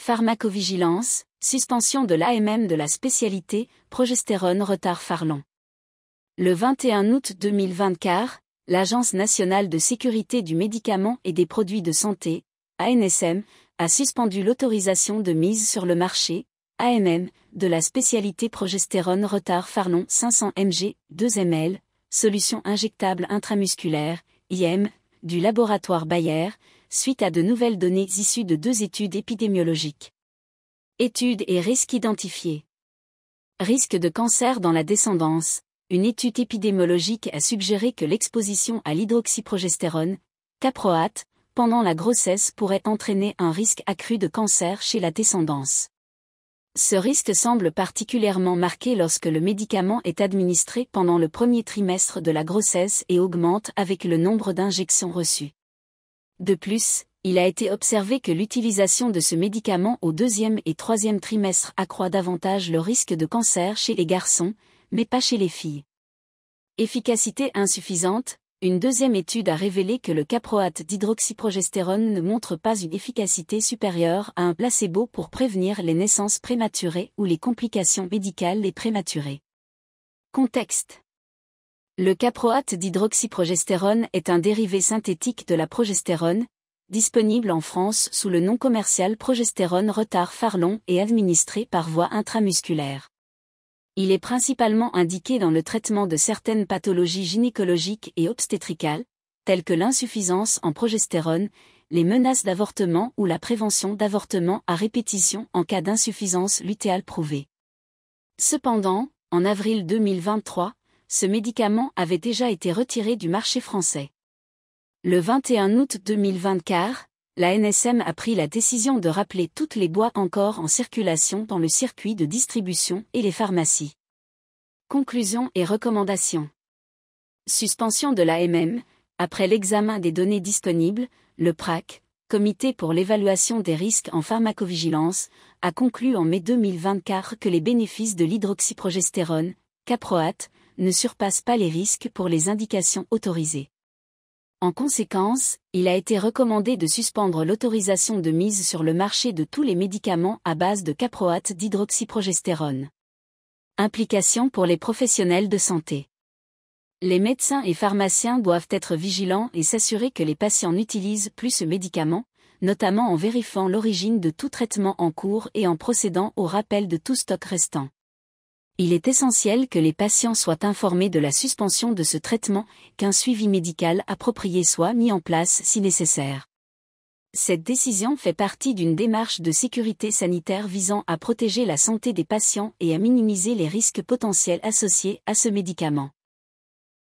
Pharmacovigilance, suspension de l'AMM de la spécialité, progestérone retard Farlon. Le 21 août 2024, l'Agence nationale de sécurité du médicament et des produits de santé, ANSM, a suspendu l'autorisation de mise sur le marché, AMM, de la spécialité progestérone retard Farlon 500 mg, 2 ml, solution injectable intramusculaire, IM, du laboratoire Bayer, suite à de nouvelles données issues de 2 études épidémiologiques. Études et risques identifiés. Risque de cancer dans la descendance. Une étude épidémiologique a suggéré que l'exposition à l'hydroxyprogestérone, caproate, pendant la grossesse pourrait entraîner un risque accru de cancer chez la descendance. Ce risque semble particulièrement marqué lorsque le médicament est administré pendant le premier trimestre de la grossesse et augmente avec le nombre d'injections reçues. De plus, il a été observé que l'utilisation de ce médicament au 2e et 3e trimestre accroît davantage le risque de cancer chez les garçons, mais pas chez les filles. Efficacité insuffisante. Une 2e étude a révélé que le caproate d'hydroxyprogestérone ne montre pas une efficacité supérieure à un placebo pour prévenir les naissances prématurées ou les complications médicales et prématurées. Contexte. Le caproate d'hydroxyprogestérone est un dérivé synthétique de la progestérone, disponible en France sous le nom commercial progestérone retard Farlon et administré par voie intramusculaire. Il est principalement indiqué dans le traitement de certaines pathologies gynécologiques et obstétricales, telles que l'insuffisance en progestérone, les menaces d'avortement ou la prévention d'avortement à répétition en cas d'insuffisance lutéale prouvée. Cependant, en avril 2023, ce médicament avait déjà été retiré du marché français. Le 21 août 2024, la ANSM a pris la décision de rappeler toutes les boîtes encore en circulation dans le circuit de distribution et les pharmacies. Conclusions et recommandations. Suspension de l'AMM. Après l'examen des données disponibles, le PRAC, Comité pour l'évaluation des risques en pharmacovigilance, a conclu en mai 2024 que les bénéfices de l'hydroxyprogestérone, caproate, ne surpassent pas les risques pour les indications autorisées. En conséquence, il a été recommandé de suspendre l'autorisation de mise sur le marché de tous les médicaments à base de caproate d'hydroxyprogestérone. Implications pour les professionnels de santé. Les médecins et pharmaciens doivent être vigilants et s'assurer que les patients n'utilisent plus ce médicament, notamment en vérifiant l'origine de tout traitement en cours et en procédant au rappel de tout stock restant. Il est essentiel que les patients soient informés de la suspension de ce traitement, qu'un suivi médical approprié soit mis en place si nécessaire. Cette décision fait partie d'une démarche de sécurité sanitaire visant à protéger la santé des patients et à minimiser les risques potentiels associés à ce médicament.